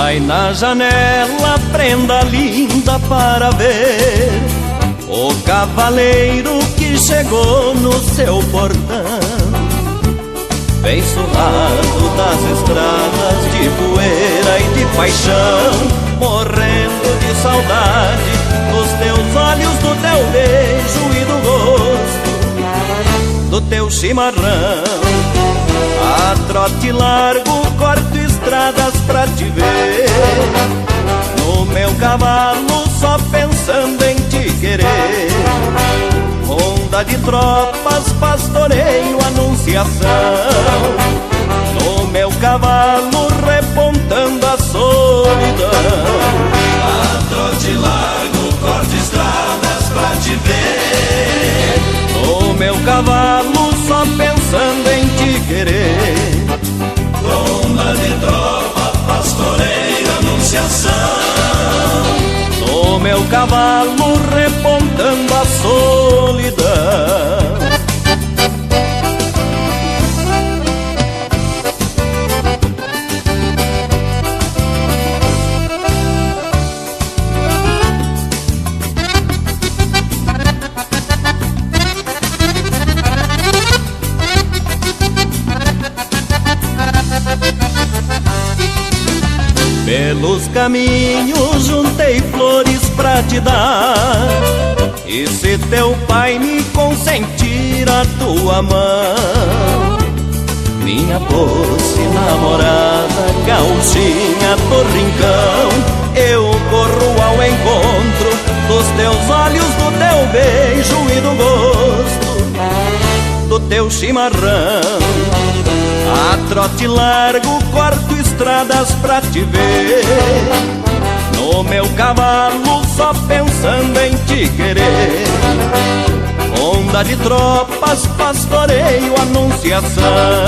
Vai na janela, prenda linda para ver o cavaleiro que chegou no seu portão. Vem surrado das estradas de poeira e de paixão, morrendo de saudade dos teus olhos, do teu beijo e do gosto do teu chimarrão. A trote largo corto estradas pra te ver, no meu cavalo só pensando em te querer. Ronda de tropas, pastoreio, anunciação, no meu cavalo repontando a solidão. A trote largo corto estradas pra te ver, no meu cavalo só pensando em te querer. Ronda de tropa, pastoreio, anunciação, no meu cavalo repontando a solidão. Pelos caminhos juntei flores pra te dar, e se teu pai me consentir a tua mão, minha doce namorada, gauchinha do rincão, eu corro ao encontro dos teus olhos, do teu beijo e do gosto do teu chimarrão. A trote largo corto estradas pra te ver, no meu cavalo só pensando em te querer. Ronda de tropas, pastoreio, anunciação,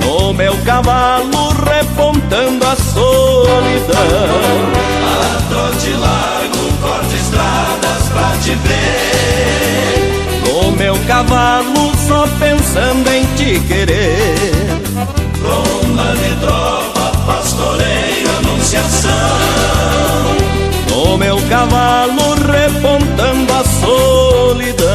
no meu cavalo repontando a solidão. a trote largo corto estradas pra te ver, no meu cavalo só pensando em te querer. ronda de tropa, pastoreio, anunciação, no meu cavalo repontando a solidão.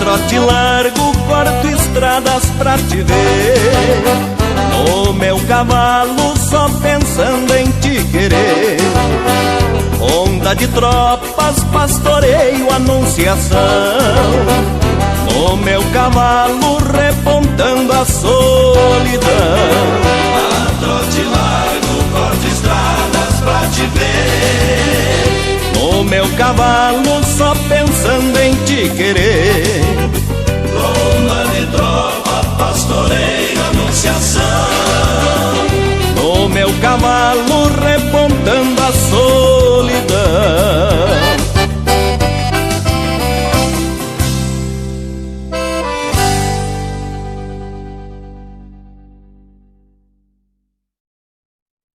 Trote largo, corto estradas pra te ver, no meu cavalo só pensando em te querer. Ronda de tropas, pastoreio, anunciação, no meu cavalo repontando a solidão. a trote largo corto estradas pra te ver, no meu cavalo só pensando em te querer. ronda de tropa, pastoreio, anunciação, No meu cavalo repontando a solidão.